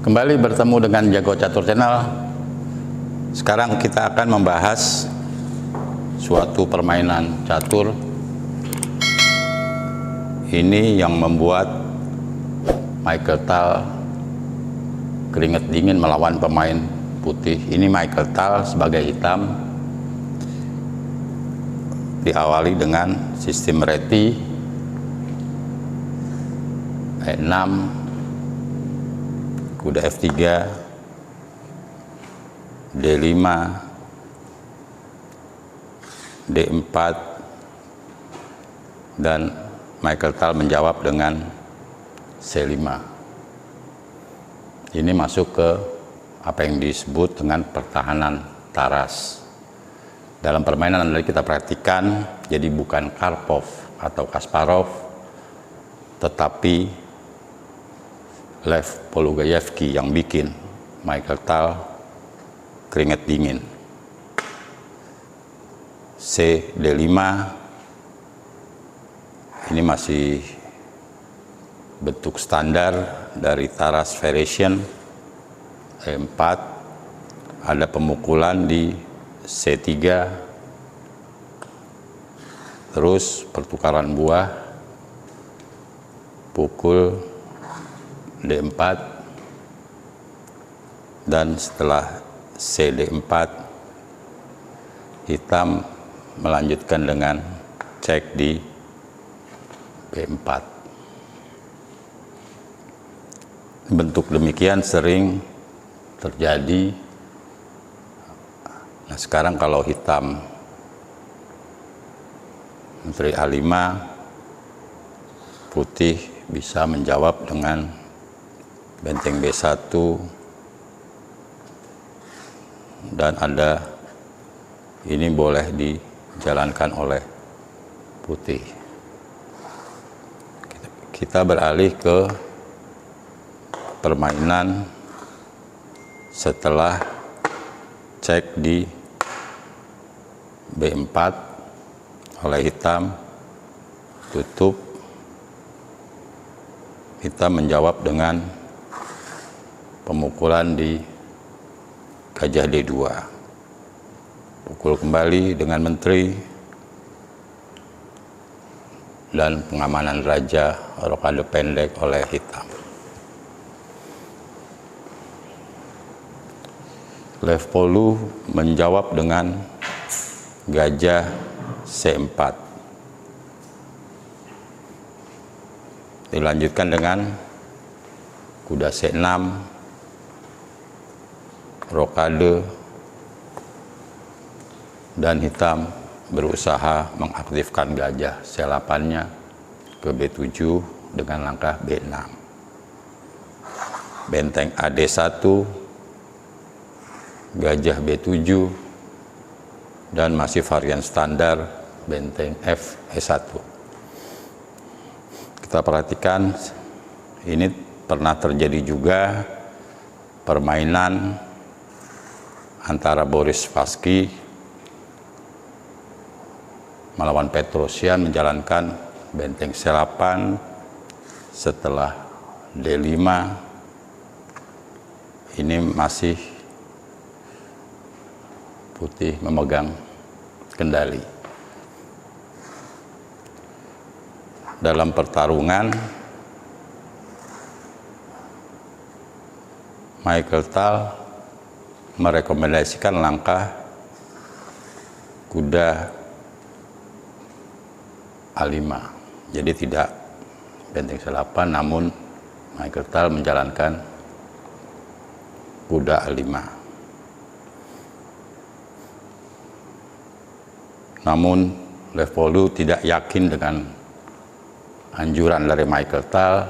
Kembali bertemu dengan Jago Catur Channel. Sekarang kita akan membahas suatu permainan catur. Ini yang membuat Michael Tal keringat dingin melawan pemain putih. Ini Michael Tal sebagai hitam. Diawali dengan sistem reti E6, kuda F3, D5, D4, dan Michael Tal menjawab dengan C5. Ini masuk ke apa yang disebut dengan pertahanan taras. Dalam permainan adalah kita perhatikan, jadi bukan Karpov atau Kasparov, tetapi Lev Polugayevsky yang bikin Michael Tal keringat dingin. C D5, ini masih bentuk standar dari taras variation. E4, ada pemukulan di C3, terus pertukaran buah, pukul D4, dan setelah CD4 hitam melanjutkan dengan cek di B4. Bentuk demikian sering terjadi. Nah, sekarang kalau hitam menteri A5, putih bisa menjawab dengan benteng B1, dan ada ini boleh dijalankan oleh putih. Kita beralih ke permainan setelah cek di B4 oleh hitam, tutup, hitam menjawab dengan pemukulan di gajah D2, pukul kembali dengan menteri, dan pengamanan raja rokade pendek oleh hitam. Lev Polu menjawab dengan gajah C4. Dilanjutkan dengan kuda C6, rokade, dan hitam berusaha mengaktifkan gajah C8-nya ke B7 dengan langkah B6. Benteng AD1, gajah B7, dan masih varian standar benteng FE1. Kita perhatikan, ini pernah terjadi juga permainan antara Boris Spassky melawan Petrosyan menjalankan benteng C8 setelah D5. Ini masih putih memegang kendali. Dalam pertarungan, Michael Tal merekomendasikan langkah kuda A5. Jadi tidak benteng C8, namun Michael Tal menjalankan kuda A5. Namun Lev Polu tidak yakin dengan anjuran dari Michael Tal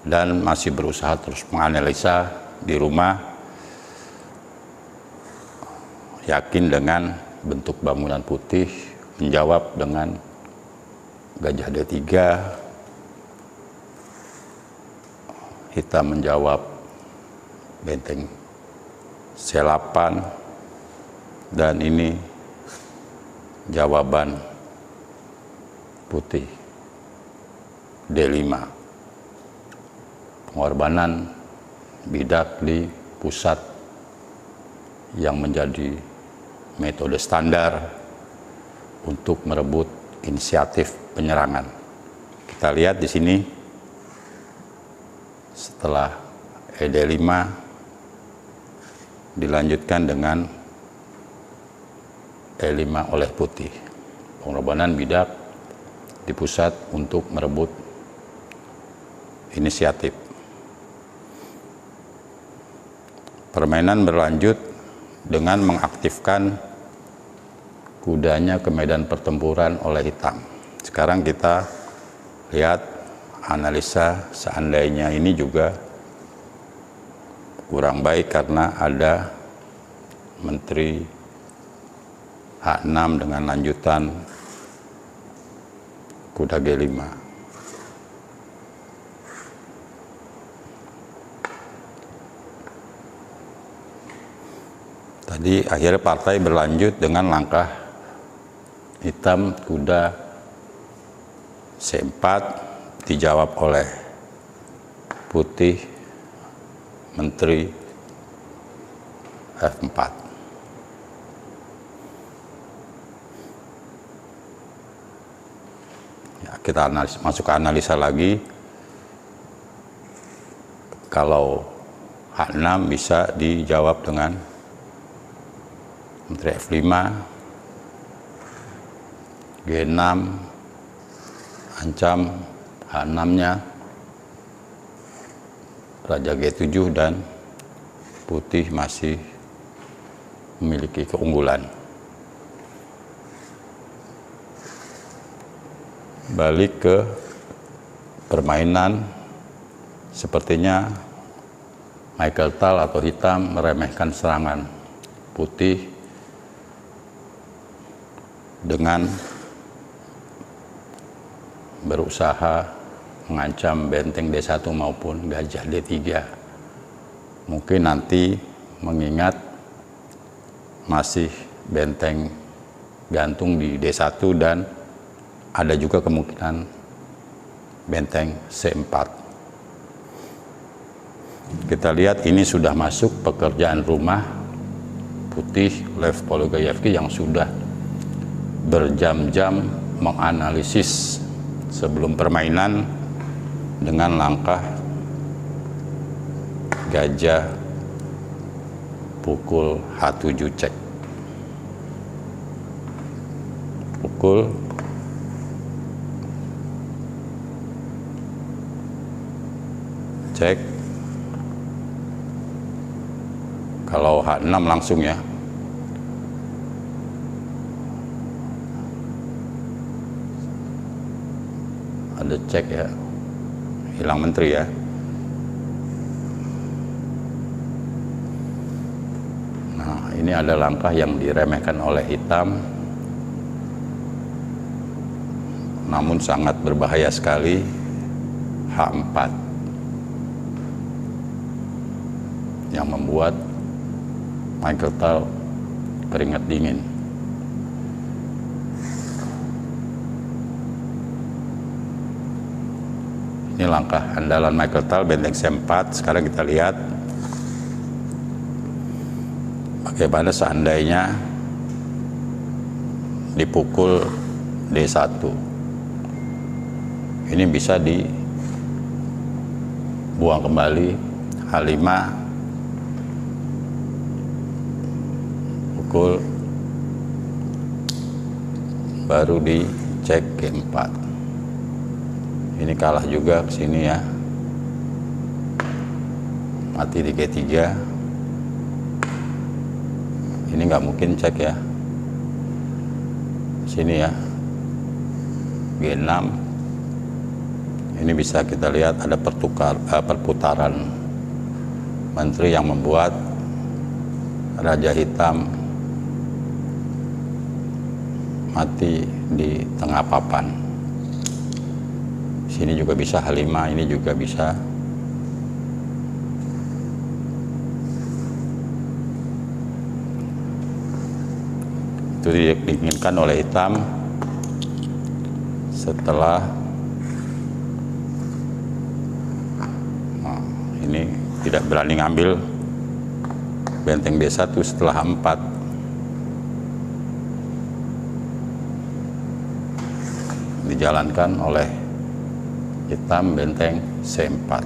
dan masih berusaha terus menganalisa di rumah, yakin dengan bentuk bangunan putih, menjawab dengan gajah D3, hitam menjawab benteng C8, dan ini jawaban putih D5. Pengorbanan bidak di pusat yang menjadi metode standar untuk merebut inisiatif penyerangan. Kita lihat di sini, setelah ED5 dilanjutkan dengan E5 oleh putih. Pengorbanan bidak di pusat untuk merebut inisiatif. Permainan berlanjut dengan mengaktifkan kudanya ke medan pertempuran oleh hitam. Sekarang kita lihat analisa seandainya ini juga kurang baik karena ada Menteri H6 dengan lanjutan kuda G5. Tadi akhirnya partai berlanjut dengan langkah hitam kuda C4, dijawab oleh putih Menteri F4. Ya, kita masuk ke analisa lagi. Kalau H6 bisa dijawab dengan Menteri F5, G6, ancam H6-nya, Raja G7, dan putih masih memiliki keunggulan. Balik ke permainan, sepertinya Michael Tal atau hitam meremehkan serangan putih dengan berusaha mengancam benteng D1 maupun gajah D3. Mungkin nanti mengingat masih benteng gantung di D1 dan ada juga kemungkinan benteng C4. Kita lihat ini sudah masuk pekerjaan rumah putih Lev Polugayevsky yang sudah berjam-jam menganalisis sebelum permainan dengan langkah gajah pukul H7 cek. Pukul cek. Kalau H6 langsung ya. Ada cek ya, hilang menteri ya. Nah, ini ada langkah yang diremehkan oleh hitam, namun sangat berbahaya sekali, H4, yang membuat Michael Tal keringat dingin. Ini langkah andalan Michael Tal, benteng C4. Sekarang kita lihat bagaimana seandainya dipukul D1. Ini bisa dibuang kembali, H5, pukul, baru dicek G4. Ini kalah juga ke sini ya. Mati di G3. Ini nggak mungkin cek ya. Sini ya. G6. Ini bisa kita lihat ada perputaran menteri yang membuat Raja Hitam mati di tengah papan. Sini juga bisa H5, ini juga bisa. Itu diinginkan oleh hitam setelah ini tidak berani ngambil benteng D1 setelah 4. Dijalankan oleh hitam benteng C4.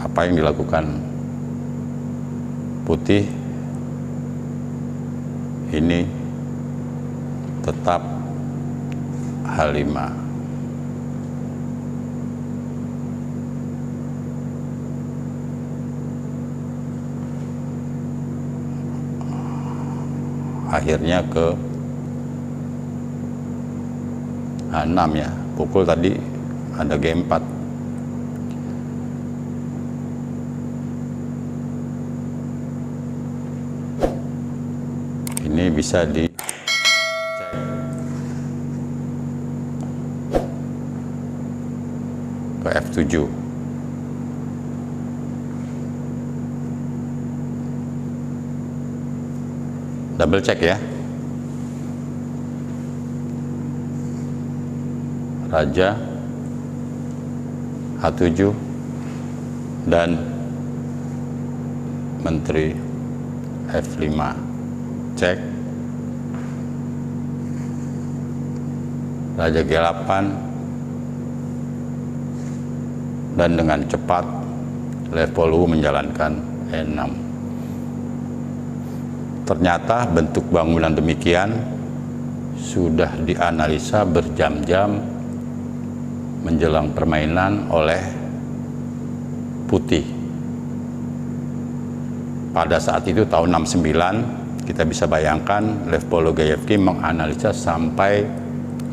Apa yang dilakukan putih ini tetap H5. Akhirnya ke H6 ya. Pukul tadi ada G4. Ini bisa di ke F7. Double check ya. Raja H7 dan Menteri F5. Cek. Raja G8 dan dengan cepat Levolu menjalankan E6. Ternyata bentuk bangunan demikian sudah dianalisa berjam-jam menjelang permainan oleh putih. Pada saat itu tahun 69, kita bisa bayangkan Lev Pologayevsky menganalisa sampai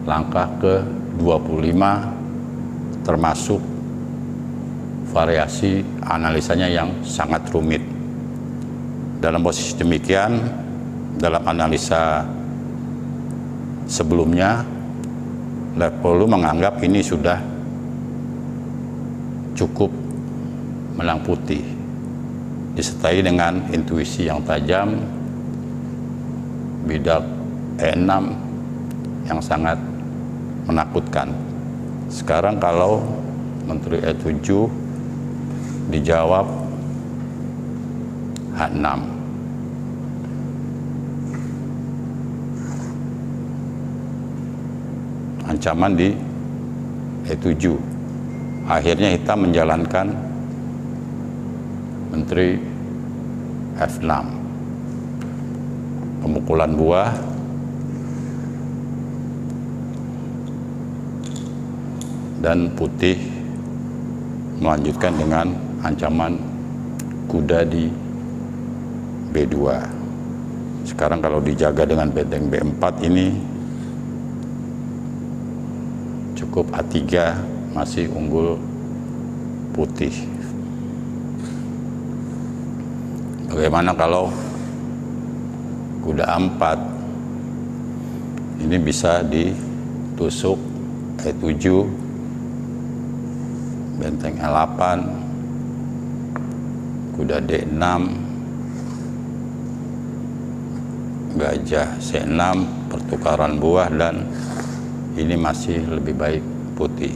langkah ke 25, termasuk variasi analisanya yang sangat rumit. Dalam posisi demikian, dalam analisa sebelumnya, Levolu menganggap ini sudah cukup menang putih, disertai dengan intuisi yang tajam, bidak E6 yang sangat menakutkan. Sekarang kalau Menteri E7 dijawab H6. Ancaman di E7. Akhirnya hitam menjalankan Menteri F6. Pemukulan buah dan putih melanjutkan dengan ancaman kuda di B2. Sekarang kalau dijaga dengan benteng B4 ini cukup A3, masih unggul putih. Bagaimana kalau kuda A4 ini bisa ditusuk E7, benteng E8, kuda D6, gajah C6, pertukaran buah, dan ini masih lebih baik putih.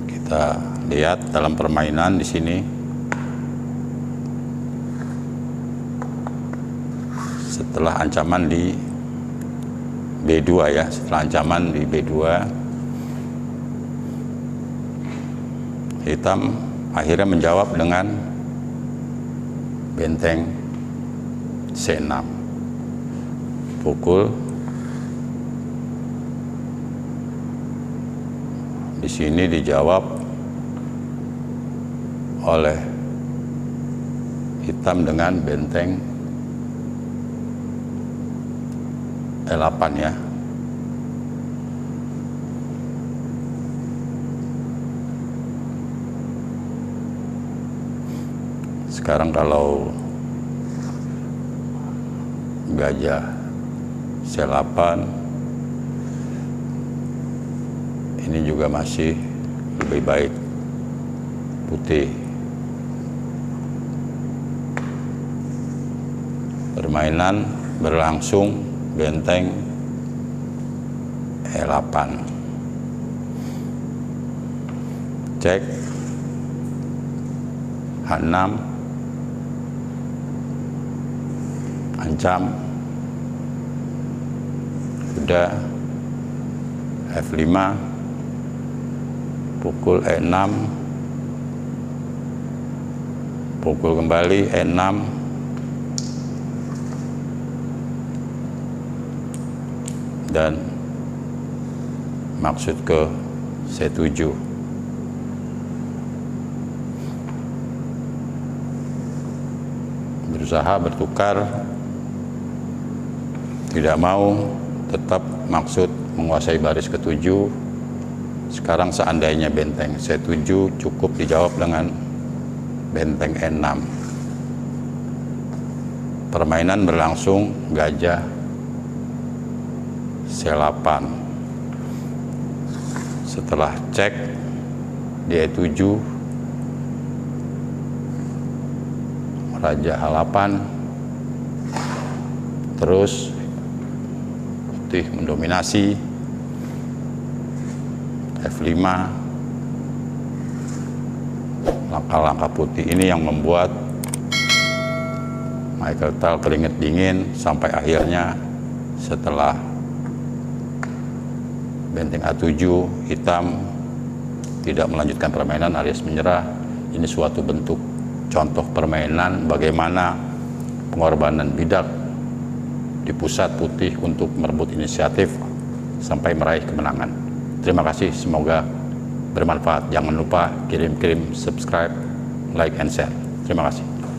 Kita lihat dalam permainan di sini. Setelah ancaman di B2 ya, setelah ancaman di B2, hitam akhirnya menjawab dengan benteng C6. Pukul. Di sini dijawab oleh hitam dengan benteng E8 ya. Sekarang kalau gajah C8 ini juga masih lebih baik putih. Permainan berlangsung benteng E8. cek H6, ancam, kuda, F5, pukul E6, pukul kembali E6, dan maksud ke C7. Berusaha bertukar, tidak mau, tetap maksud menguasai baris ke-7. Sekarang seandainya benteng C7 cukup dijawab dengan benteng E6. Permainan berlangsung gajah C8. Setelah cek di E7, raja H8, terus putih mendominasi, F5. Langkah-langkah putih ini yang membuat Michael Tal keringet dingin sampai akhirnya setelah benteng A7 hitam tidak melanjutkan permainan alias menyerah. Ini suatu bentuk contoh permainan bagaimana pengorbanan bidak di pusat putih untuk merebut inisiatif sampai meraih kemenangan. Terima kasih, semoga bermanfaat. Jangan lupa kirim-kirim subscribe, like, and share. Terima kasih.